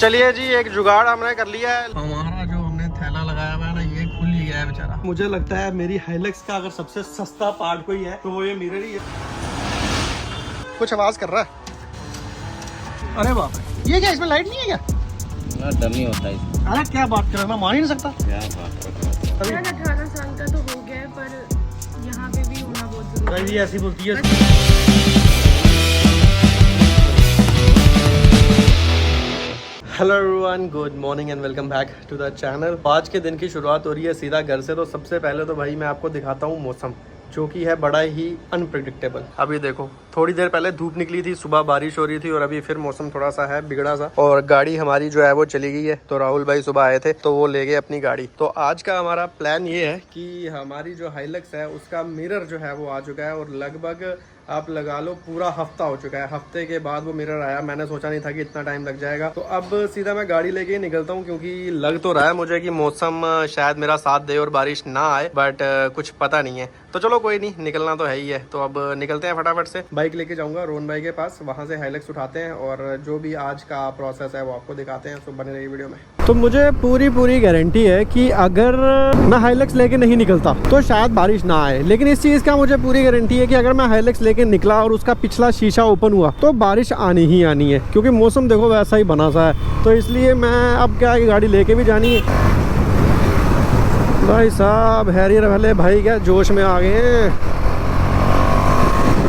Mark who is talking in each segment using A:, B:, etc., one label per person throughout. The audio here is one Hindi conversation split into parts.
A: चलिए जी, एक जुगाड़ हमने कर लिया है। हमारा जो हमने थैला लगाया हुआ है ना, ये खुल ही गया है बेचारा। मुझे लगता है मेरी हाइलक्स का अगर सबसे सस्ता पार्ट कोई है तो वो ये मिरर ही है। कुछ आवाज कर रहा है। अरे बाप रे, ये क्या इसमें लाइट नहीं है क्या?
B: डमी होता है।
A: अरे क्या बात कर रहा है, मैं मान ही नहीं सकता।
B: क्या बात कर रहा है?
C: 18 साल का तो हो गया है, पर यहाँ पे भी होना बहुत जरूरी है।
A: ऐसी बोलती है। Hello everyone, good morning and welcome back to the channel. आज के दिन की शुरुआत हो रही है सीधा घर से। तो सबसे पहले तो भाई मैं आपको दिखाता हूँ मौसम, जो कि है बड़ा ही अनप्रिडिक्टेबल। अभी देखो, थोड़ी देर पहले धूप निकली थी, सुबह बारिश हो रही थी और अभी फिर मौसम थोड़ा सा है बिगड़ा सा। और गाड़ी हमारी जो है वो चली गई है। तो राहुल भाई सुबह आए थे तो वो ले गए अपनी गाड़ी। तो आज का हमारा प्लान ये है कि हमारी जो हाइलक्स है उसका मिरर जो है वो आ चुका है और लगभग आप लगा लो पूरा हफ्ता हो चुका है। हफ्ते के बाद वो मिरर आया। मैंने सोचा नहीं था कि इतना टाइम लग जाएगा। तो अब सीधा मैं गाड़ी लेके निकलता हूँ, क्योंकि लग तो रहा है मुझे कि मौसम शायद मेरा साथ दे और बारिश ना आए, बट कुछ पता नहीं है। तो चलो कोई नहीं, निकलना तो है ही है। तो अब निकलते हैं फटाफट से। बाइक लेके जाऊंगा रोहन भाई के पास, वहां से हाइलक्स उठाते हैं और जो भी आज का प्रोसेस है वो आपको दिखाते हैं। तो बने रहिए वीडियो में। तो मुझे पूरी गारंटी है कि अगर मैं हाइलक्स लेके नहीं निकलता तो शायद बारिश ना आए, लेकिन इस चीज का मुझे पूरी गारंटी है कि अगर मैं हाइलक्स लेके निकला और उसका पिछला शीशा ओपन हुआ तो बारिश आनी ही आनी है, क्योंकि मौसम देखो वैसा ही बना सा है। तो इसलिए मैं अब क्या है, गाड़ी लेके भी जानी है। भाई साहब हैरियर वाले भाई क्या जोश में आ गए हैं।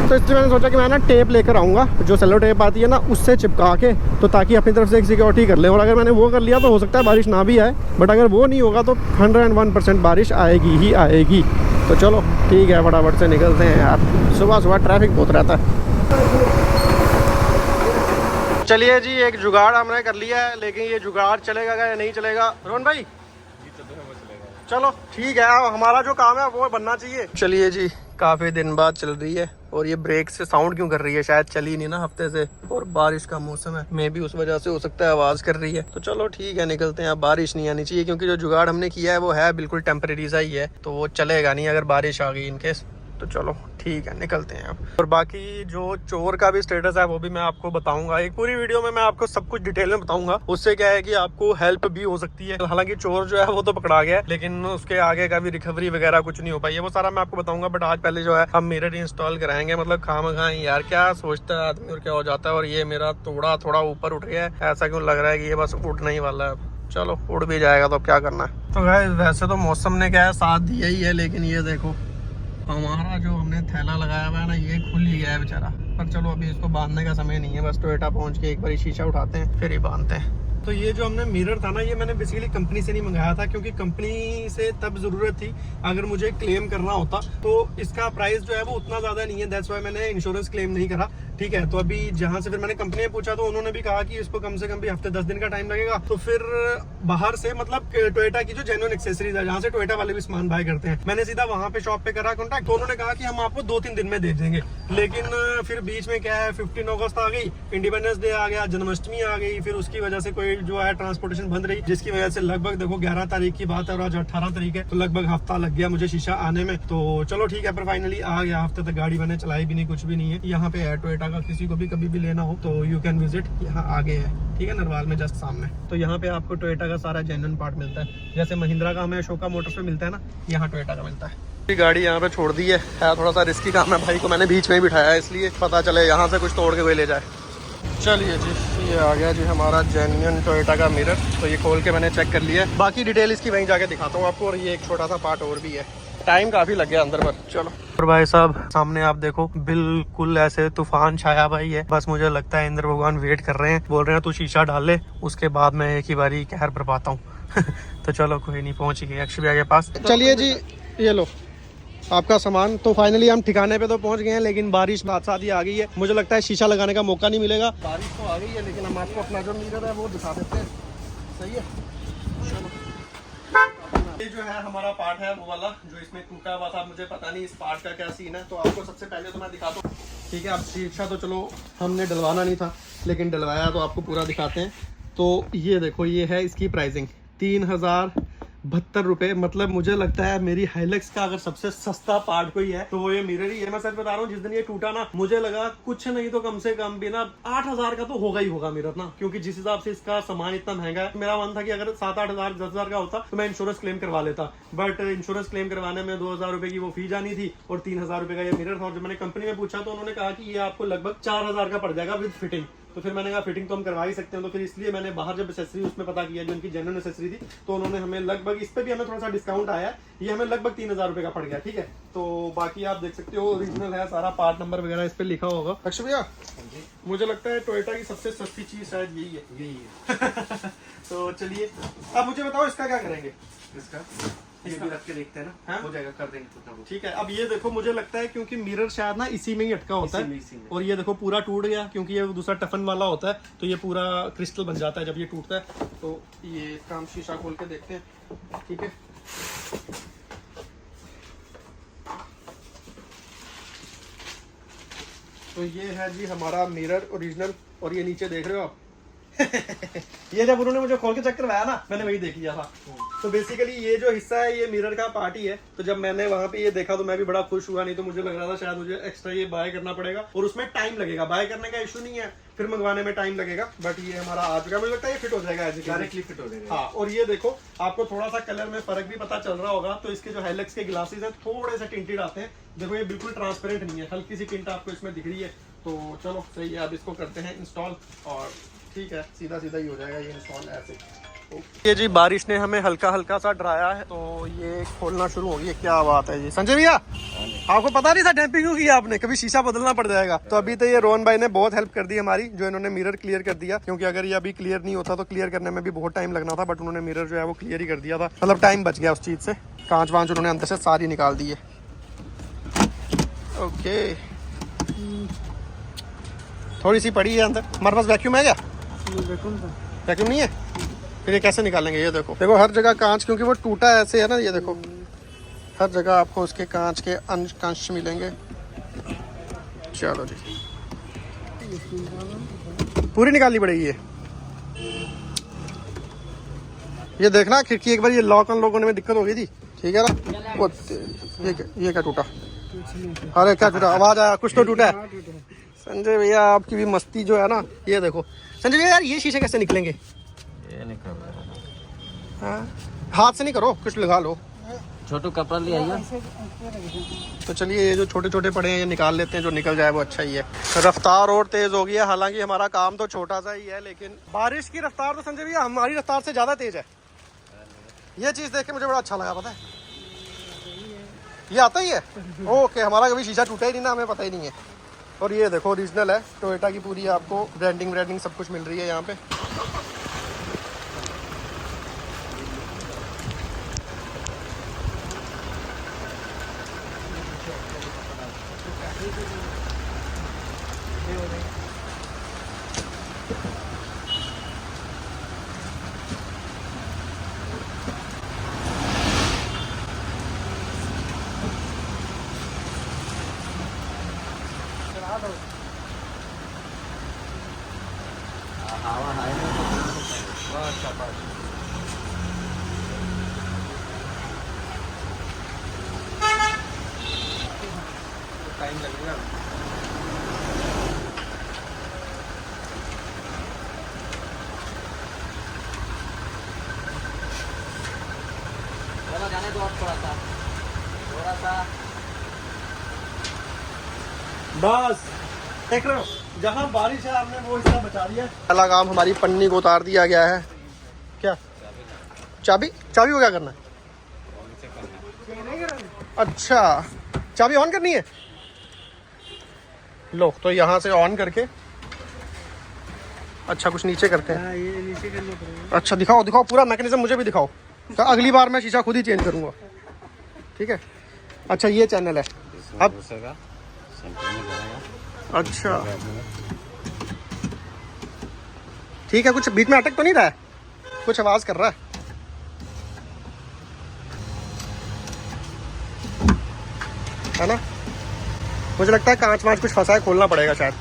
A: तो इसलिए मैंने सोचा कि मैं ना टेप लेकर आऊँगा, जो सेलो टेप आती है ना उससे चिपका के, तो ताकि अपनी तरफ से एक सिक्योरिटी कर ले। और अगर मैंने वो कर लिया तो हो सकता है बारिश ना भी आए, बट अगर वो नहीं होगा तो 101% बारिश आएगी ही आएगी। तो चलो ठीक है, फटाफट से निकलते हैं यार। सुबह ट्रैफिक बहुत रहता है। चलिए जी, एक जुगाड़ हमने कर लिया है, लेकिन ये जुगाड़ चलेगा या नहीं चलेगा रोहन भाई? चलो ठीक है, हमारा जो काम है वो बनना चाहिए। चलिए जी, काफी दिन बाद चल रही है और ये ब्रेक से साउंड क्यों कर रही है? शायद चली नहीं ना हफ्ते से, और बारिश का मौसम है, मे भी उस वजह से हो सकता है आवाज कर रही है। तो चलो ठीक है, निकलते हैं। अब बारिश नहीं आनी चाहिए, क्योंकि जो जुगाड़ हमने किया है वो है बिल्कुल टेम्परेरी सा ही है, तो वो चलेगा नहीं अगर बारिश आ गई इनकेस। तो चलो ठीक है, निकलते हैं अब। और बाकी जो चोर का भी स्टेटस है वो भी मैं आपको बताऊंगा। एक पूरी वीडियो में मैं आपको सब कुछ डिटेल में बताऊंगा। उससे क्या है कि आपको हेल्प भी हो सकती है। हालांकि चोर जो है वो तो पकड़ा गया है, लेकिन उसके आगे का भी रिकवरी वगैरह कुछ नहीं हो पाई है, वो सारा मैं आपको बताऊंगा। बट आज पहले जो है हम मिरर इंस्टॉल कराएंगे। मतलब खामखा यार क्या सोचता है आदमी और क्या हो जाता है। और ये मेरा थोड़ा ऊपर उठ गया है, ऐसा क्यों लग रहा है कि ये बस उठना ही वाला है। चलो उड़ भी जाएगा तो क्या करना है। तो गाइस वैसे तो मौसम ने क्या है साथ दिया ही है, लेकिन ये देखो हमारा जो हमने थैला लगाया हुआ है ना, ये खुल ही गया है बेचारा। पर चलो अभी इसको बांधने का समय नहीं है, बस टोयोटा पहुंच के एक बार शीशा उठाते हैं फिर ही बांधते हैं। तो ये जो हमने मिरर था ना, ये मैंने बेसिकली कंपनी से नहीं मंगाया था, क्योंकि कंपनी से तब जरूरत थी अगर मुझे क्लेम करना होता। तो इसका प्राइस जो है वो उतना ज्यादा नहीं है, दैट्स व्हाई मैंने इंश्योरेंस क्लेम नहीं करा। ठीक है, तो अभी जहां से फिर मैंने कंपनी में पूछा तो उन्होंने भी कहा कि इसको कम से कम भी हफ्ते 10 दिन का टाइम लगेगा। तो फिर बाहर से मतलब टोयोटा की जो जेन्युइन एक्सेसरीज है, जहाँ से टोयोटा वाले भी सामान बाय करते हैं, मैंने सीधा वहां पे शॉप पे करा कॉन्टैक्ट। तो उन्होंने कहा कि हम आपको 2-3 दिन में दे देंगे। लेकिन फिर बीच में क्या है, 15 अगस्त आ गई, इंडिपेंडेंस डे आ गया, जन्माष्टमी आ गई, फिर उसकी वजह से कोई जो है ट्रांसपोर्टेशन बंद रही, जिसकी वजह से लगभग देखो 11 तारीख की बात है और आज 18 तारीख है, तो लगभग हफ्ता लग गया मुझे शीशा आने में। तो चलो ठीक है, पर फाइनली आ गया। हफ्ते तक गाड़ी मैंने चलाई भी नहीं, कुछ भी नहीं है। यहाँ पे है टोयोटा का, किसी को भी कभी भी लेना हो तो यू कैन विजिट, यहाँ आगे है। ठीक है, नरवाल में जस्ट सामने। तो यहाँ पे आपको टोयोटा का सारा जेन्युइन पार्ट मिलता है। जैसे महिंद्रा का हमें अशोका मोटर्स में मिलता है ना, यहाँ टोयोटा का मिलता है। गाड़ी यहाँ पे छोड़ दी है, थोड़ा सा रिस्की काम है। भाई को मैंने बीच में बिठाया है, इसलिए पता चले यहाँ से कुछ तोड़ के कोई ले जाए। चलिए जी, ये आ गया जी हमारा जेन्युइन टोयोटा का मिरर। तो ये खोल के मैंने चेक कर लिया है, बाकी डिटेल इसकी वहीं जाके दिखाता हूँ आपको। और ये एक छोटा सा पार्ट और भी है, टाइम काफी लग गया अंदर पर। चलो और भाई साहब सामने आप देखो, बिल्कुल ऐसे तूफान छाया भाई है। बस मुझे लगता है इंद्र भगवान वेट कर रहे हैं, बोल रहे हैं तू शीशा डाल ले, उसके बाद मैं एक ही बारी कहर बरपाता हूँ। तो चलो कोई नहीं, पहुंच गए अक्षय भैया के पास। चलिए जी, ये लो आपका सामान। तो फाइनली हम ठिकाने पे तो पहुंच गए हैं, लेकिन बारिश साथ साथ ही आ गई है। मुझे लगता है शीशा लगाने का मौका नहीं मिलेगा। बारिश तो आ गई है, लेकिन हम आपको अपना जो मिरर है वो दिखा देते हैं। सही है, चलो। ये जो है हमारा पार्ट है वो वाला जो इसमें टूटा हुआ था। मुझे पता नहीं इस पार्ट का क्या सीन है, तो आपको सबसे पहले तो मैं दिखाता हूँ। ठीक है, अब शीशा तो चलो हमने डलवाना नहीं था, लेकिन डलवाया तो आपको पूरा दिखाते हैं। तो ये देखो, ये है इसकी प्राइसिंग 3000 72 रुपए। मतलब मुझे लगता है मेरी हाइलक्स का अगर सबसे सस्ता पार्ट कोई है तो वो ये मिरर ही है। मैं सच बता रहा हूँ, जिस दिन ये टूटा ना, मुझे लगा कुछ नहीं तो कम से कम भी ना 8,000 का तो होगा ही होगा मिरर ना, क्योंकि जिस हिसाब से इसका सामान इतना महंगा है। मेरा मन था कि अगर 7-8 हजार 10,000 का होता तो मैं इंश्योरेंस क्लेम करवा लेता, बट इंश्योरेंस क्लेम करवाने में 2,000 रुपए की वो फी जानी थी और 3,000 रुपए का ये मिरर था। और जब मैंने कंपनी में पूछा तो उन्होंने कहा कि ये आपको लगभग 4,000 का पड़ जाएगा विद फिटिंग। तो फिर मैंने कहा फिटिंग तो हम करवा ही सकते हैं, तो फिर इसलिए मैंने बाहर जब एक्सेसरी उसमें पता किया जो इनकी जेन्युइन एक्सेसरी थी, तो उन्होंने हमें लगभग, इस पे भी हमें थोड़ा सा डिस्काउंट आया, ये हमें लगभग 3,000 रुपए का पड़ गया। ठीक है, तो बाकी आप देख सकते हो ओरिजिनल है, सारा पार्ट नंबर वगैरह इस पे लिखा होगा। अक्षय भैया, मुझे लगता है टोयोटा की सबसे सस्ती चीज शायद यही है। तो चलिए अब मुझे बताओ इसका क्या करेंगे।
B: इसका ये भी रख के देखते हैं ना,
A: हाँ?
B: हो जाएगा, कर देंगे कुछ ना कुछ।
A: ठीक है, अब ये देखो मुझे लगता है क्योंकि मिरर शायद ना इसी में ही अटका होता
B: इसी
A: है
B: में।
A: और ये देखो पूरा टूट गया, क्योंकि ये दूसरा टफन वाला होता है तो ये पूरा क्रिस्टल बन जाता है जब ये टूटता है। तो ये काम शीशा खोल के देखते हैं। ठीक है, तो ये है जी हमारा मिरर ओरिजिनल, और ये नीचे देख रहे हो आप। ये जब उन्होंने मुझे खोल के चेक करवाया ना, मैंने वही देख लिया था। तो बेसिकली ये जो हिस्सा है ये मिरर का पार्ट ही है। तो जब मैंने वहां पे ये देखा तो मैं भी बड़ा खुश हुआ, नहीं तो मुझे लग रहा था शायद मुझे एक्स्ट्रा ये बाय करना पड़ेगा और उसमें टाइम लगेगा। बाय करने का इशू नहीं है, फिर मंगवाने में टाइम लगेगा, बट ये हमारा आ चुका है। मुझे लगता है ये फिट हो जाएगा,
B: डायरेक्टली फिट हो जाएगा।
A: हाँ, और ये देखो आपको थोड़ा सा कलर में फर्क भी पता चल रहा होगा। तो इसके जो हाइलक्स के ग्लासेस हैं थोड़े से टिंटेड आते हैं। देखो ये बिल्कुल ट्रांसपेरेंट नहीं है, हल्की सी टिंट आपको इसमें दिख रही है। तो चलो सही है, अब इसको करते हैं इंस्टॉल और ठीक है, सीधा सीधा ही हो जाएगा ये इंस्टॉल ऐसे। ये जी बारिश ने हमें हल्का हल्का सा डराया है, तो ये खोलना शुरू हो गई। क्या बात है जी संजय भैया, आपको पता नहीं था डैम्पिंग क्यों किया आपने, कभी शीशा बदलना पड़ जाएगा। तो अभी तो ये रोहन भाई ने बहुत हेल्प कर दी हमारी, जो इन्होंने मिरर क्लियर कर दिया, क्योंकि अगर ये अभी क्लियर नहीं होता तो क्लियर करने में भी बहुत टाइम लगना था, बट उन्होंने मिरर जो है वो क्लियर ही कर दिया था। मतलब टाइम बच गया उस चीज से। कांच वांच उन्होंने अंदर से सारी निकाल दी है। ओके, थोड़ी सी पड़ी है अंदर। हमारे पास वैक्यूम है क्या? वैक्यूम नहीं है, फिर ये कैसे निकालेंगे? ये देखो देखो हर जगह कांच, क्योंकि वो टूटा ऐसे है ना, ये देखो हर जगह आपको उसके कांच के अंश मिलेंगे। चलो जी, पूरी निकालनी पड़ेगी ये देखना खिड़की एक बार ये लॉक अनलॉक होने में दिक्कत हो गई थी। ठीक है ना, वो ये क्या टूटा? अरे क्या टूटा? आवाज आया, कुछ तो टूटा है। संजय भैया आपकी भी मस्ती जो है ना। ये देखो संजय भैया, यार ये शीशे कैसे निकलेंगे?
B: ये नहीं कर रहा।
A: हाँ? हाथ से नहीं करो, कुछ लगा लो।
B: छोटू कपड़ा ले आइए।
A: तो चलिए ये जो छोटे छोटे पड़े हैं ये निकाल लेते हैं, जो निकल जाए वो अच्छा ही है। रफ्तार और तेज हो गई है, हालांकि हमारा काम तो छोटा सा ही है, लेकिन बारिश की रफ्तार तो संजय भैया हमारी रफ्तार से ज्यादा तेज है। ये चीज देख के मुझे बड़ा अच्छा लगा। पता है ये आता ही है। ओके, हमारा कभी शीशा टूटा ही नहीं ना, हमें पता ही नहीं है। और ये देखो ओरिजिनल है, टोयोटा की पूरी आपको ब्रांडिंग सब कुछ मिल रही है यहाँ पे। टाइम लगेगा।
B: जाने दो आप थोड़ा सा।
A: बस देख रहे हो, जहाँ बारिश है आपने वो हिस्सा बचा दिया। पहला काम हमारी पन्नी को उतार दिया गया है। क्या चाबी को क्या करना है? अच्छा, चाबी ऑन करनी है। लो, तो यहाँ से ऑन करके अच्छा कुछ नीचे करते हैं। ये नीचे करना पड़ेगा। अच्छा दिखाओ पूरा मैकेनिज्म मुझे भी दिखाओ, तो अगली बार मैं शीशा खुद ही चेंज करूँगा। ठीक है, अच्छा ये चैनल है अब। अच्छा ठीक है, कुछ बीच में अटक तो नहीं रहा है? कुछ आवाज कर रहा है ना? मुझे लगता है कांच वांच कुछ फंसा है, खोलना पड़ेगा शायद,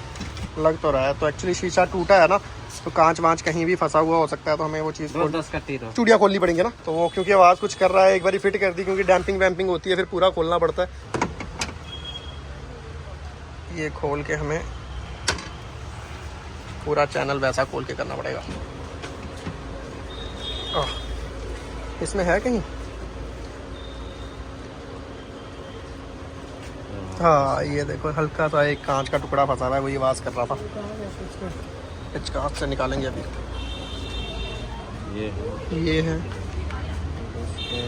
A: लग तो रहा है। तो एक्चुअली शीशा टूटा है ना, तो कांच वाँच कहीं भी फंसा हुआ हो सकता है, तो हमें वो चीज़
B: 10 का तीर
A: चूड़ियाँ खोलनी पड़ेंगे ना। तो वो क्योंकि आवाज़ कुछ कर रहा है, एक बार फिट कर दी, क्योंकि डैम्पिंग वैम्पिंग होती है फिर पूरा खोलना पड़ता है। ये खोल के हमें पूरा चैनल वैसा खोल के करना पड़ेगा। इसमें है कहीं, हाँ ये देखो हल्का सा एक कांच का टुकड़ा फंसा हुआ है, वही आवाज़ कर रहा था। इस कांच से निकालेंगे अभी। ये है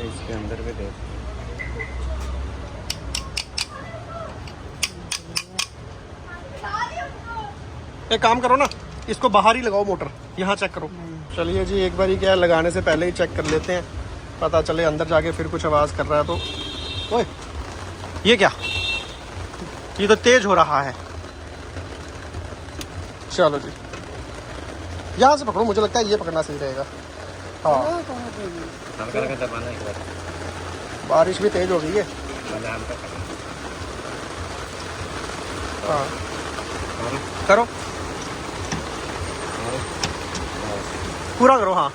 B: इसके अंदर भी देख।
A: एक काम करो ना, इसको बाहर ही लगाओ मोटर, यहाँ चेक करो। चलिए जी एक बारी क्या लगाने से पहले ही चेक कर लेते हैं, पता चले अंदर जाके फिर कुछ आवाज़ कर रहा है तो। ओए ये क्या, ये तो तेज हो रहा है। चलो जी यहाँ से पकड़ो, मुझे लगता है ये पकड़ना सही रहेगा। हाँ
B: हल्का हल्का दबाना एक बार।
A: बारिश भी तेज हो गई है। हाँ करो, पूरा करो, हाँ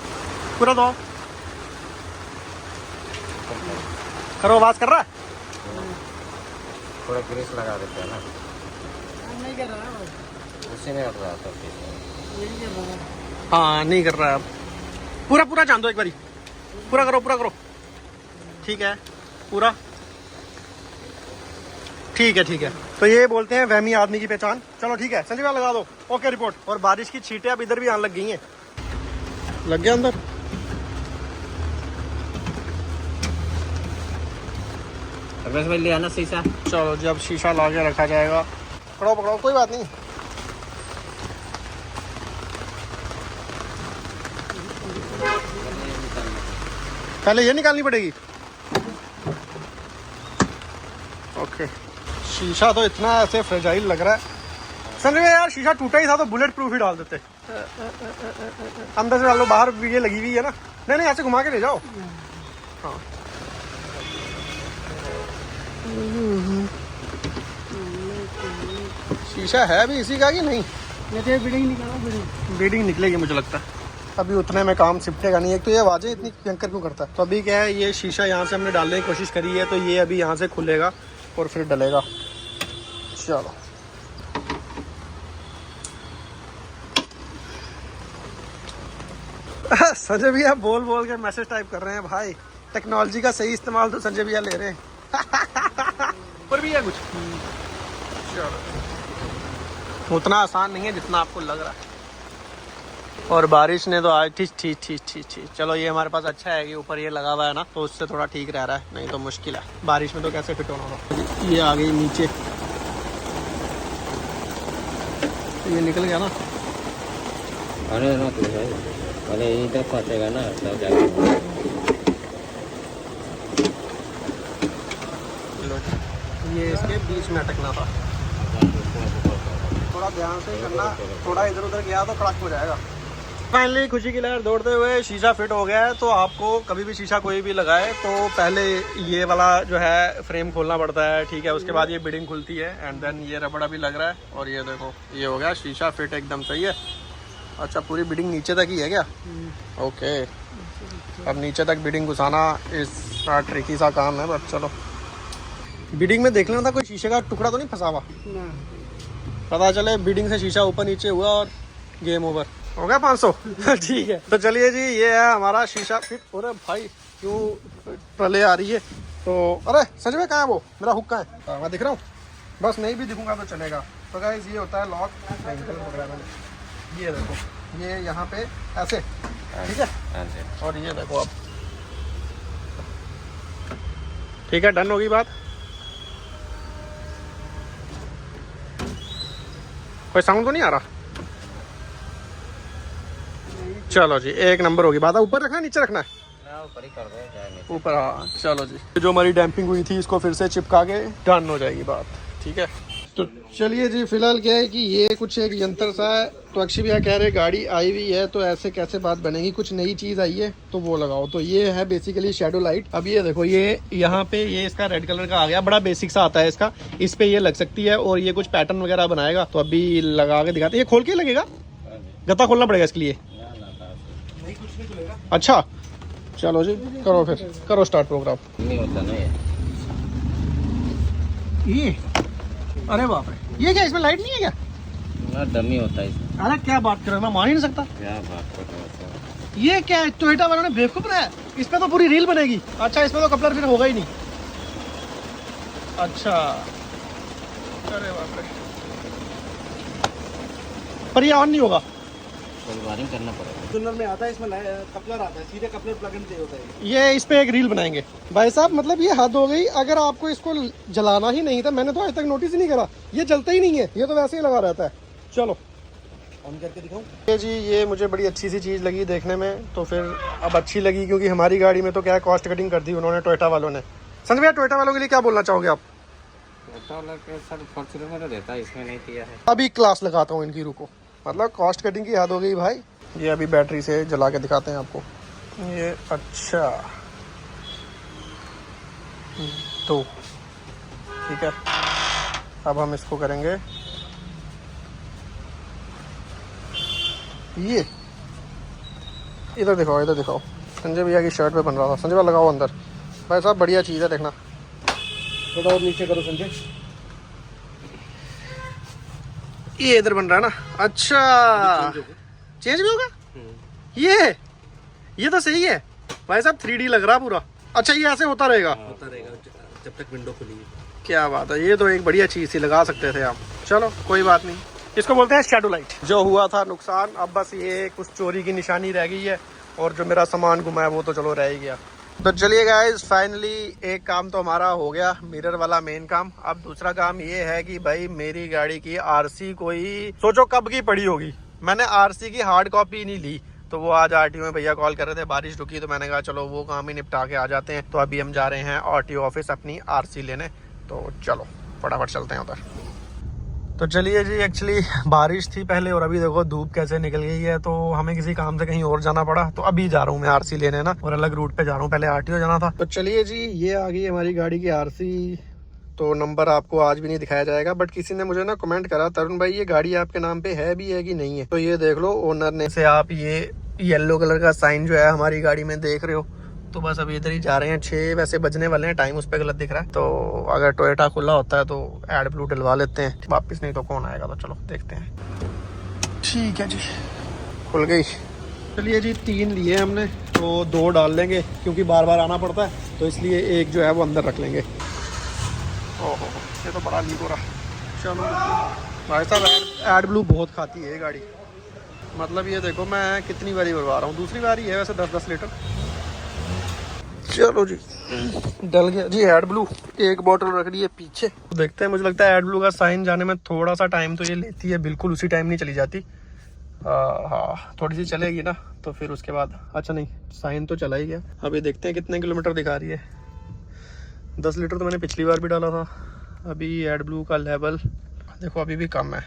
A: पूरा दो करो। आवाज़ कर रहा है,
B: थोड़ा ग्रीस लगा देते हैं ना।
C: नहीं कर रहा है,
B: उसी में हट रहा था।
C: यही कर रहा है।
A: हाँ नहीं कर रहा है अब। पूरा पूरा जान दो एक बारी, पूरा करो पूरा करो। ठीक है पूरा ठीक है ठीक है। तो ये बोलते हैं वहमी आदमी की पहचान। चलो ठीक है संजय भाई लगा दो, ओके रिपोर्ट। और बारिश की छींटें अब इधर भी आने लग गई हैं। लग गया अंदर,
B: बस भाई ले आना शीशा।
A: चलो जी अब शीशा ला के रखा जाएगा। पकड़ो पकड़ो, कोई बात नहीं। पहले ये निकालनी पड़ेगी। ओके शीशा तो इतना ऐसे फ्रेजाइल लग रहा है। संजय यार शीशा टूटा ही था तो बुलेट प्रूफ ही डाल देते। अंदर से डालो, बाहर भी ये लगी हुई है ना। नहीं नहीं ऐसे घुमा के ले जाओ। हाँ शीशा है भी इसी का कि नहीं?
C: बिडिंग निकालो,
A: बीडिंग निकलेगी मुझे लगता है। अभी उतने में काम सिपटेगा नहीं। एक तो ये आवाज़ें इतनी भयंकर क्यों करता है। तो अभी क्या है, ये शीशा यहाँ से हमने डालने की कोशिश करी है, तो ये अभी यहाँ से खुलेगा और फिर डलेगा। चलो संजय भैया बोल बोल के मैसेज टाइप कर रहे हैं भाई। टेक्नोलॉजी का सही इस्तेमाल तो संजय भैया ले रहे हैं। और भी है कुछ, चलो उतना आसान नहीं है जितना आपको लग रहा है। और बारिश ने तो आज ठीक। चलो ये हमारे पास अच्छा है कि ऊपर ये लगा हुआ है ना, तो उससे थोड़ा ठीक रह रहा है, नहीं तो मुश्किल है बारिश में तो कैसे फिट होना होगा। ये आ गई नीचे, ये निकल गया ना।
B: अरे ना तो भाई, अरे इधर फंसेगा ना तब जाके।
A: ये इसके बीच में अटकना था, थोड़ा ध्यान से करना। थोड़ा इधर उधर गया तो कड़क हो जाएगा। फाइनली खुशी की लहर दौड़ते हुए शीशा फिट हो गया है। तो आपको कभी भी शीशा कोई भी लगाए तो पहले ये वाला जो है फ्रेम खोलना पड़ता है, ठीक है। उसके बाद ये बिडिंग खुलती है एंड देन ये रबड़ अभी लग रहा है। और ये देखो ये हो गया शीशा फिट, एकदम सही है। अच्छा पूरी बिडिंग नीचे तक ही है क्या? ओके अब नीचे तक बिडिंग घुसाना इस ट्रिकी सा काम है, बट चलो। बिडिंग में देख लेना था कोई शीशे का टुकड़ा तो नहीं फंसा हुआ, पता चले बिडिंग से शीशा ऊपर नीचे हुआ और गेम ओवर हो गया 500। ठीक है तो चलिए जी ये है हमारा शीशा फिट। अरे भाई क्यों पहले आ रही है तो। अरे संजय भाई कहाँ है वो, मेरा हुक कहाँ है? मैं दिख रहा हूँ, बस नहीं भी दिखूंगा तो चलेगा। तो गाइस ये होता है लॉक, ये देखो ये यहाँ पे ऐसे, ठीक है। और ये देखो अब ठीक है, डन होगी बात। कोई साउंड तो नहीं आ रहा? चलो जी एक नंबर होगी बात। ऊपर रखना नीचे रखना है?
B: ऊपर ही कर दो,
A: ऊपर। हाँ चलो जी, जो हमारी डैम्पिंग हुई थी इसको फिर से चिपका के डन हो जाएगी बात, ठीक है। तो चलिए जी फिलहाल क्या है कि ये कुछ एक यंत्र सा है। तो अक्षय भैया कह रहे गाड़ी आई हुई है तो ऐसे कैसे बात बनेगी, कुछ नई चीज़ आई है तो वो लगाओ। तो ये है बेसिकली शेडो लाइट। अब ये देखो ये यहाँ पे ये इसका रेड कलर का आ गया, बड़ा बेसिक सा आता है इसका। इस पे ये लग सकती है और ये कुछ पैटर्न वगैरह बनाएगा। तो अभी लगा के दिखाते, ये खोल के लगेगा। गत्ता खोलना पड़ेगा इसके लिए। अच्छा चलो जी, करो फिर, करो स्टार्ट प्रोग्राम।
B: नहीं होता ना
A: ये अरे बाप रे, ये क्या इसमें लाइट नहीं है क्या?
B: ना, डमी होता है इसमें।
A: अरे क्या बात कर रहे हो, मैं मान ही नहीं सकता।
B: क्या बात कर रहे हो?
A: ये क्या है, टोयोटा वालों ने बेवकूफ बनाया, इस पे तो पूरी रील बनेगी। अच्छा इसमें तो कपलर फिर होगा ही नहीं। अच्छा अरे बाप रे, पर ये ऑन नहीं होगा।
B: कोई वायरिंग करना पड़ेगा।
D: टनल में आता है, इसमें कपलर आता है, सीधे कपलर प्लग इन दे होता है।
A: ये इस पे एक रील बनाएंगे भाई साहब, मतलब ये हद हो गई। अगर आपको इसको जलाना ही नहीं था, मैंने तो आज तक नोटिस ही नहीं करा, ये जलता ही नहीं है, ये तो वैसे ही लगा रहता है। चलो
D: ऑन करके दिखाऊं?
A: ये जी, ये मुझे बड़ी अच्छी सी चीज़ लगी देखने में, तो फिर अब अच्छी लगी क्योंकि हमारी गाड़ी में तो क्या है, कॉस्ट कटिंग कर दी उन्होंने टोयोटा वालों ने। संजय भैया, टोयोटा वालों के लिए क्या बोलना चाहोगे आप?
B: सर फॉर्च्यूनर में तो देता है, इसमें नहीं किया है।
A: अभी क्लास लगाता हूँ इनकी, रुको, मतलब कॉस्ट कटिंग की हद हो गई भाई। ये अभी बैटरी से जला के दिखाते हैं आपको ये। अच्छा तो ठीक है, अब हम इसको करेंगे ये। इधर दिखाओ, इधर दिखाओ, संजय भैया की शर्ट पे बन रहा था। संजय भैया लगाओ अंदर। भाई साहब बढ़िया चीज़ है, देखना।
D: थोड़ा और नीचे करो संजय।
A: ये इधर बन रहा है ना। अच्छा चेंज भी होगा ये तो सही है भाई साहब, 3D लग रहा पूरा। अच्छा ये ऐसे होता रहेगा?
D: होता रहेगा जब तक विंडो खुली है।
A: क्या बात है, ये तो एक बढ़िया चीज़ थी, लगा सकते थे आप। चलो कोई बात नहीं, इसको बोलते हैं शैडो लाइट। जो हुआ था नुकसान, अब बस ये कुछ चोरी की निशानी रह गई है, और जो मेरा सामान गुमा है वो तो चलो रह ही गया। तो चलिए गाइस, फाइनली एक काम तो हमारा हो गया, मिरर वाला मेन काम। अब दूसरा काम ये है कि भाई मेरी गाड़ी की आरसी कोई सोचो कब की पड़ी होगी, मैंने आरसी की हार्ड कॉपी नहीं ली। तो वो आज आरटीओ में भैया कॉल कर रहे थे, बारिश रुकी, तो मैंने कहा चलो वो काम ही निपटा के आ जाते हैं। तो अभी हम जा रहे हैं आरटीओ ऑफिस अपनी आरसी लेने, तो चलो फटाफट चलते हैं उधर। तो चलिए जी, एक्चुअली बारिश थी पहले और अभी देखो धूप कैसे निकल गई है, तो हमें किसी काम से कहीं और जाना पड़ा। तो अभी जा रहा हूँ मैं आरसी लेने ना, और अलग रूट पे जा रहा हूँ, पहले आरटीओ जाना था। तो चलिए जी, ये आ गई हमारी गाड़ी की आरसी। तो नंबर आपको आज भी नहीं दिखाया जाएगा, बट किसी ने मुझे ना कमेंट करा, तरुण भाई ये गाड़ी आपके नाम पे है भी है कि नहीं है। तो ये देख लो, ओनर ने से आप ये येलो कलर का साइन जो है हमारी गाड़ी में देख रहे हो। तो बस अभी इधर ही जा रहे हैं, 6 वैसे बजने वाले हैं, टाइम उस पर गलत दिख रहा है। तो अगर टोयोटा खुला होता है तो एड ब्लू डलवा लेते हैं वापस, नहीं तो कौन आएगा। तो चलो देखते हैं। ठीक है जी, खुल गई। चलिए जी, 3 लिए हमने, तो 2 डाल लेंगे क्योंकि बार बार आना पड़ता है, तो इसलिए एक जो है वो अंदर रख लेंगे। ओहो, ये तो बड़ा लीक हो रहा। चलो भाई साहब, एड ब्लू बहुत खाती है ये गाड़ी, मतलब ये देखो मैं कितनी बारी भरवा रहा हूँ, दूसरी बारी है वैसे 10-10 लीटर। चलो जी, डल गया जी एड ब्लू। एक बोतल रख दी है पीछे, देखते हैं। मुझे लगता है एड ब्लू का साइन जाने में थोड़ा सा टाइम तो ये लेती है, बिल्कुल उसी टाइम नहीं चली जाती। हाँ थोड़ी सी चलेगी ना, तो फिर उसके बाद, अच्छा नहीं साइन तो चला ही गया। अभी देखते हैं कितने किलोमीटर दिखा रही है। 10 लीटर तो मैंने पिछली बार भी डाला था। अभी एड ब्लू का लेवल देखो अभी भी कम है,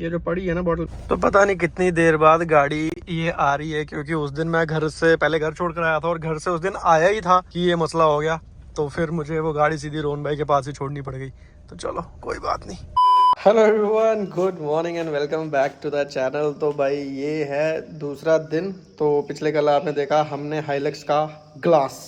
A: ये जो पड़ी है ना बॉटल। तो पता नहीं कितनी देर बाद गाड़ी ये आ रही है, क्योंकि उस दिन मैं घर से पहले घर छोड़ कर आया था, और घर से उस दिन आया ही था कि ये मसला हो गया। तो फिर मुझे वो गाड़ी सीधी रोहन भाई के पास ही छोड़नी पड़ गई। तो चलो कोई बात नहीं। Hello everyone, good morning and welcome back to the channel. तो भाई ये है दूसरा दिन। तो पिछले कल आपने देखा हमने हाइलक्स का ग्लास,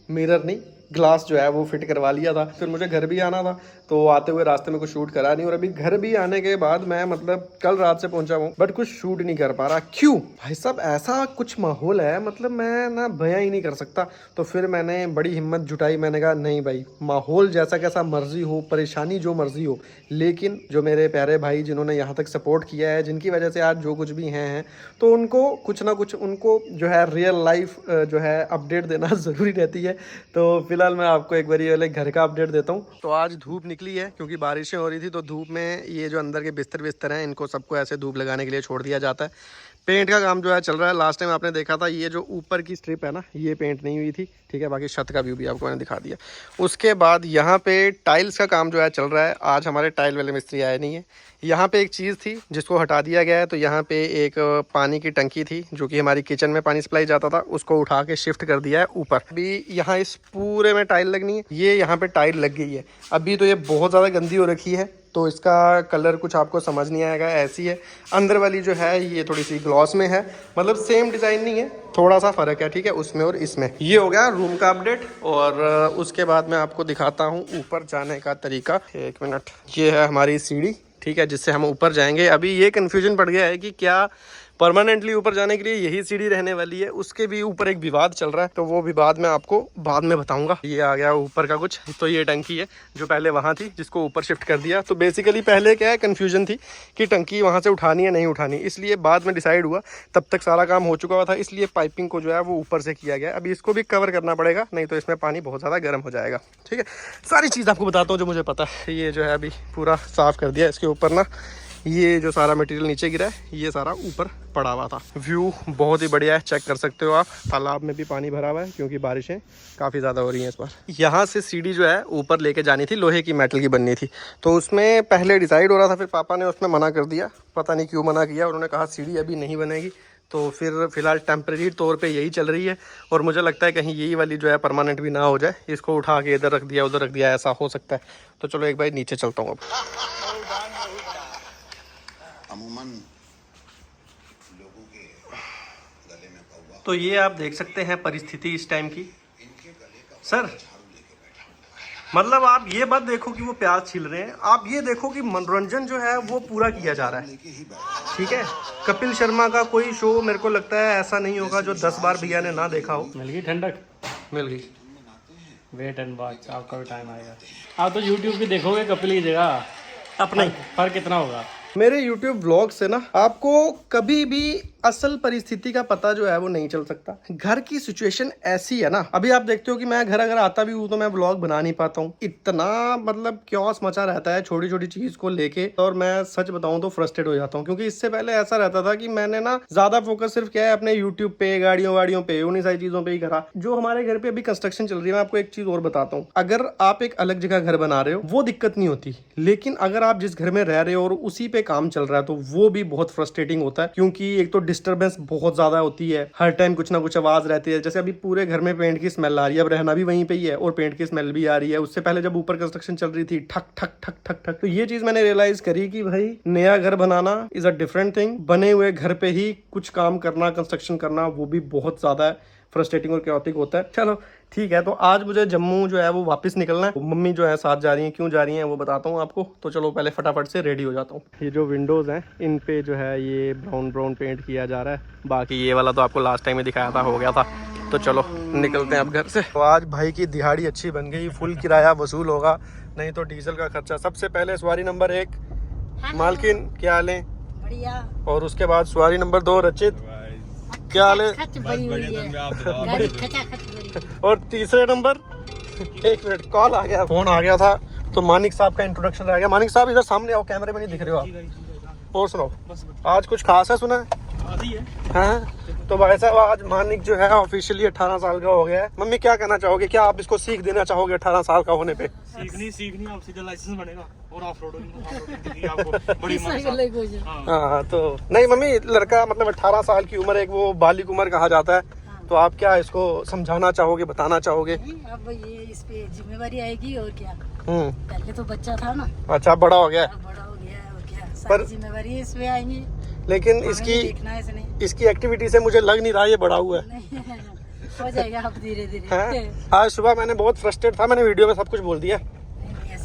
A: मिरर नहीं ग्लास जो है वो फिट करवा लिया था। फिर मुझे घर भी आना था, तो आते हुए रास्ते में कुछ शूट करा नहीं, और अभी घर भी आने के बाद मैं मतलब कल रात से पहुंचा हूँ, बट कुछ शूट नहीं कर पा रहा। क्यों भाई साहब, ऐसा कुछ माहौल है, मतलब मैं ना बयां ही नहीं कर सकता। तो फिर मैंने बड़ी हिम्मत जुटाई, मैंने कहा नहीं भाई, माहौल जैसा कैसा मर्जी हो, परेशानी जो मर्जी हो, लेकिन जो मेरे प्यारे भाई जिन्होंने यहाँ तक सपोर्ट किया है, जिनकी वजह से आज जो कुछ भी हैं, तो उनको कुछ ना कुछ, उनको जो है रियल लाइफ जो है अपडेट देना ज़रूरी रहती है। तो फिलहाल मैं आपको एक बार ये घर का अपडेट देता हूँ। तो आज धूप निकली है, क्योंकि बारिशें हो रही थी, तो धूप में ये जो अंदर के बिस्तर हैं, इनको सबको ऐसे धूप लगाने के लिए छोड़ दिया जाता है। पेंट का काम जो है चल रहा है। लास्ट टाइम आपने देखा था ये जो ऊपर की स्ट्रिप है ना, ये पेंट नहीं हुई थी, ठीक है। बाकी छत का व्यू भी आपको मैंने दिखा दिया। उसके बाद यहाँ पे टाइल्स का काम जो है चल रहा है। आज हमारे टाइल वाले मिस्त्री आए नहीं है। यहाँ पे एक चीज़ थी जिसको हटा दिया गया है। तो यहाँ पे एक पानी की टंकी थी जो कि हमारी किचन में पानी सप्लाई जाता था, उसको उठा के शिफ्ट कर दिया है ऊपर। अभी यहाँ इस पूरे में टाइल लगनी है, ये यहाँ पे टाइल लग गई है। अभी तो ये बहुत ज़्यादा गंदी हो रखी है, तो इसका कलर कुछ आपको समझ नहीं आएगा, ऐसी है। अंदर वाली जो है ये थोड़ी सी ग्लॉस में है, मतलब सेम डिज़ाइन नहीं है, थोड़ा सा फ़र्क है, ठीक है, उसमें और इसमें। ये हो गया रूम का अपडेट। और उसके बाद मैं आपको दिखाता हूँ ऊपर जाने का तरीका। 1 मिनट, ये है हमारी सीढ़ी, ठीक है, जिससे हम ऊपर जाएंगे। अभी ये कन्फ्यूजन पड़ गया है कि क्या परमानेंटली ऊपर जाने के लिए यही सीढ़ी रहने वाली है, उसके भी ऊपर एक विवाद चल रहा है, तो वो विवाद मैं आपको बाद में बताऊंगा। ये आ गया ऊपर का कुछ, तो ये टंकी है जो पहले वहाँ थी, जिसको ऊपर शिफ्ट कर दिया। तो बेसिकली पहले क्या है, कन्फ्यूजन थी कि टंकी वहाँ से उठानी है नहीं उठानी, इसलिए बाद में डिसाइड हुआ। तब तक सारा काम हो चुका हुआ था, इसलिए पाइपिंग को जो है वो ऊपर से किया गया। अभी इसको भी कवर करना पड़ेगा, नहीं तो इसमें पानी बहुत ज़्यादा गर्म हो जाएगा, ठीक है। सारी चीज़ आपको बताता हूँ जो मुझे पता है। ये जो है अभी पूरा साफ़ कर दिया, इसके ऊपर ना ये जो सारा मटेरियल नीचे गिरा है ये सारा ऊपर पड़ा हुआ था। व्यू बहुत ही बढ़िया है, चेक कर सकते हो आप। तालाब में भी पानी भरा हुआ है क्योंकि बारिशें काफ़ी ज़्यादा हो रही हैं इस बार। यहाँ से सीढ़ी जो है ऊपर लेके जानी थी, लोहे की मेटल की बननी थी, तो उसमें पहले डिसाइड हो रहा था, फिर पापा ने उसमें मना कर दिया, पता नहीं क्यों मना किया। उन्होंने कहा सीढ़ी अभी नहीं बनेगी, तो फिर फ़िलहाल टेम्प्रेरी तौर पे यही चल रही है। और मुझे लगता है कहीं यही वाली जो है परमानेंट भी ना हो जाए, इसको उठा के इधर रख दिया उधर रख दिया, ऐसा हो सकता है। तो चलो एक बार नीचे चलता हूँ अब।
E: अमूमन लोगों के गले में कौवा,
A: तो ये आप देख सकते हैं परिस्थिति इस टाइम की। सर मतलब आप ये बात देखो कि वो प्याज छील रहे हैं, आप ये देखो कि मनोरंजन जो है वो पूरा किया जा रहा है, ठीक है। कपिल शर्मा का कोई शो मेरे को लगता है ऐसा नहीं होगा जो 10 बार भैया ने ना देखा हो।
F: मिल गई ठंडक,
A: मिल गई।
F: वेट एंड वॉच, आपका भी टाइम आएगा। आप तो यूट्यूब भी देखोगे कपिल की जगह,
A: अपना
F: फर्क कितना होगा।
A: मेरे YouTube व्लॉग से ना आपको कभी भी असल परिस्थिति का पता जो है वो नहीं चल सकता। घर की सिचुएशन ऐसी है ना, अभी आप देखते हो कि मैं घर अगर आता भी हूँ तो मैं व्लॉग बना नहीं पाता हूँ, इतना मतलब क्योस मचा रहता है छोटी छोटी चीज को लेके। और मैं सच बताऊं तो फ्रस्ट्रेट हो जाता हूँ, क्योंकि इससे पहले ऐसा रहता था कि मैंने ना ज्यादा फोकस सिर्फ क्या है अपने यूट्यूब पे, गाड़ियों वाड़ियों पे, उन्हीं सारी चीजों पे ही करा। जो हमारे घर पे अभी कंस्ट्रक्शन चल रही है, मैं आपको एक चीज और बताता हूँ, अगर आप एक अलग जगह घर बना रहे हो वो दिक्कत नहीं होती, लेकिन अगर आप जिस घर में रह रहे हो और उसी पे काम चल रहा है तो वो भी बहुत फ्रस्ट्रेटिंग होता है। क्योंकि एक तो डिस्टर्बेंस बहुत ज्यादा होती है, हर टाइम कुछ ना कुछ आवाज रहती है। जैसे अभी पूरे घर में पेंट की स्मेल आ रही है, अब रहना भी वहीं पे ही है और पेंट की स्मेल भी आ रही है। उससे पहले जब ऊपर कंस्ट्रक्शन चल रही थी, ठक ठक ठक ठक ठक। तो ये चीज मैंने रियलाइज करी कि भाई नया घर बनाना इज अ डिफरेंट थिंग, बने हुए घर पे ही कुछ काम करना, कंस्ट्रक्शन करना, वो भी बहुत ज्यादा फ्रस्ट्रेटिंग और कैओटिक होता है। चलो ठीक है, तो आज मुझे जम्मू जो है वो वापस निकलना है। मम्मी जो है साथ जा रही हैं, क्यों जा रही हैं वो बताता हूँ आपको। तो चलो पहले फटाफट से रेडी हो जाता हूँ। ये जो विंडोज हैं इन पे जो है ये ब्राउन ब्राउन पेंट किया जा रहा है, बाकी ये वाला तो आपको लास्ट टाइम में दिखाया था, हो गया था। तो चलो निकलते हैं अब घर से। तो आज भाई की दिहाड़ी अच्छी बन गई, फुल किराया वसूल होगा, नहीं तो डीजल का खर्चा। सबसे पहले सवारी नंबर 1 मालकिन, क्या हाल है?
G: बढ़िया।
A: और उसके बाद सवारी नंबर 2 रचित, क्या हाल है?
G: खच बड़ी हुई है। गाड़ी खचाखच बड़ी।
A: और तीसरे नंबर, 1 मिनट कॉल आ गया, फोन आ गया था, तो मानिक साहब का इंट्रोडक्शन रह गया। मानिक साहब इधर सामने आओ, कैमरे में नहीं दिख रहे हो आप। और सुनाओ, आज कुछ खास है सुना है? हाँ, तो भाई साहब आज मानिक जो है ऑफिशियली 18 साल का हो गया है। मम्मी क्या कहना चाहोगे, क्या आप इसको सीख देना चाहोगे 18 साल का होने पे?
F: सीखनी अब सीधा लाइसेंस बनेगा और ऑफ रोडिंग आपको बड़ी
A: हाँ, तो नहीं मम्मी, लड़का मतलब 18 साल की उम्र एक वो बालिक उम्र कहा जाता है, तो आप क्या इसको समझाना चाहोगे, बताना चाहोगे?
G: अब ये इस पे जिम्मेवारी आएगी और क्या। पहले तो बच्चा था ना,
A: अच्छा बड़ा हो गया,
G: बड़ा हो गया और क्या,
A: पर
G: सारी जिम्मेवारी इस पे आएंगी।
A: लेकिन इसकी एक्टिविटी से मुझे लग नहीं रहा ये बड़ा हुआ है।
G: हो जाएगा अब धीरे धीरे।
A: आज सुबह मैंने बहुत फ्रस्ट्रेट था, मैंने वीडियो में सब कुछ बोल दिया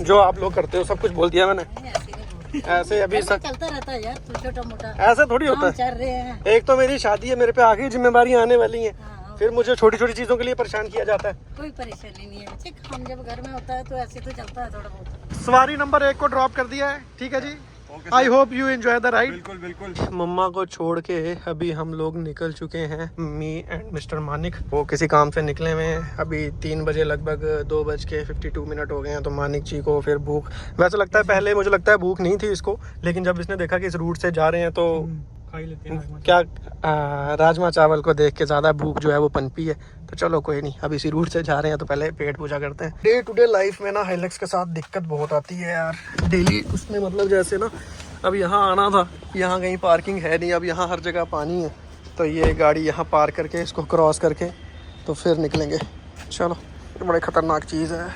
A: जो आप लोग करते हो, सब कुछ बोल दिया मैंने। ऐसे अभी
G: चलता रहता है यार, छोटा मोटा
A: ऐसा थोड़ी होता है।
G: चल रहे हैं।
A: एक तो मेरी शादी है, मेरे पे आगे जिम्मेवारी आने वाली है, फिर मुझे छोटी छोटी चीजों के लिए परेशान किया जाता है।
G: कोई परेशानी नहीं है, हम जब घर में होता है तो ऐसे तो चलता है थोड़ा बहुत।
A: सवारी नंबर 1 को ड्रॉप कर दिया है, ठीक है जी। I hope you enjoy the ride.
D: बिल्कुल बिल्कुल।
A: मम्मा को छोड़ के अभी हम लोग निकल चुके हैं, मी एंड मिस्टर मानिक। वो किसी काम से निकले हुए हैं, अभी 3 बजे लगभग 2:52 हो गए हैं। तो मानिक जी को फिर भूख, वैसे लगता है पहले मुझे लगता है भूख नहीं थी इसको, लेकिन जब इसने देखा कि इस रूट से जा रहे हैं तो क्या राजमा चावल को देख के ज्यादा भूख जो है वो पनपी है। तो चलो कोई नहीं, अब इसी रूट से जा रहे हैं तो पहले पेट पूजा करते हैं। डे टू डे लाइफ में ना हाइलक्स के साथ दिक्कत बहुत आती है यार, डेली उसमें मतलब जैसे ना अब यहाँ आना था, यहाँ कहीं पार्किंग है नहीं, अब यहाँ हर जगह पानी है, तो ये गाड़ी यहाँ पार करके इसको क्रॉस करके तो फिर निकलेंगे। चलो, ये बड़े खतरनाक चीज़ है।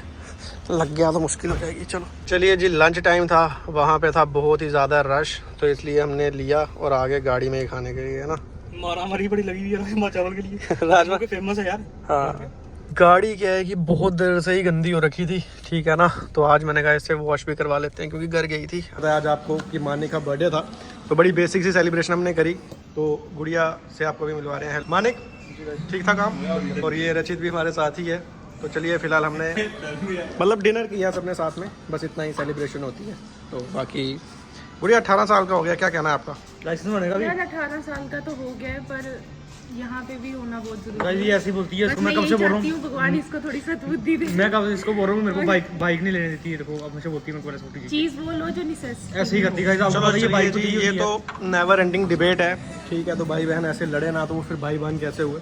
A: लग गया तो मुश्किल हो जाएगी। चलो चलिए जी, लंच टाइम था, वहाँ पे था बहुत ही ज़्यादा रश, तो इसलिए हमने लिया और आगे गाड़ी में ही खाने के लिए, है ना।
D: मारा मारी बड़ी लगी हुई है राजमा चावल के लिए।
A: राजमा
D: फेमस है यार।
A: हाँ, गाड़ी क्या है कि बहुत देर से ही गंदी हो रखी थी, ठीक है ना, तो आज मैंने कहा इससे वॉश भी करवा लेते हैं क्योंकि घर गई थी। आज आपको कि मानिक का बर्थडे था, तो बड़ी बेसिक सी सेलिब्रेशन हमने करी, तो गुड़िया से आपको भी मिलवा रहे हैं। मानिक ठीक था काम, और ये रचित भी हमारे साथ ही है। तो चलिए फिलहाल हमने मतलब डिनर किया सबने साथ में, बस इतना ही सेलिब्रेशन होती है। तो बाकी गुड़िया 18 साल का हो गया, क्या कहना है आपका?
D: लाइसेंस बनेगा भी।
C: यार 18 साल का तो हो गया है, पर यहाँ पे भी होना बहुत जरूरी है।
D: ये ऐसी बोलती है
C: बस
D: इसको, मैं
C: मैं
D: कब से
C: यही
D: बोल रहा
C: चाहती
D: हूँ।
C: हूँ भगवान इसको थोड़ी सा बुद्धि दे।
D: मैं कब से इसको बोल रहा हूँ, मेरे को बाइक नहीं लेने देती है, देखो अब मुझे बोलती है मेरे को स्कूटी
C: चीज बोलो जो निसेस
D: ऐसे ही करती है।
A: चलो
D: ये बाइक
A: जी, ये तो नेवर एंडिंग डिबेट है, ठीक है। तो भाई बहन ऐसे लड़े ना, तो वो फिर भाई बहन कैसे हुए।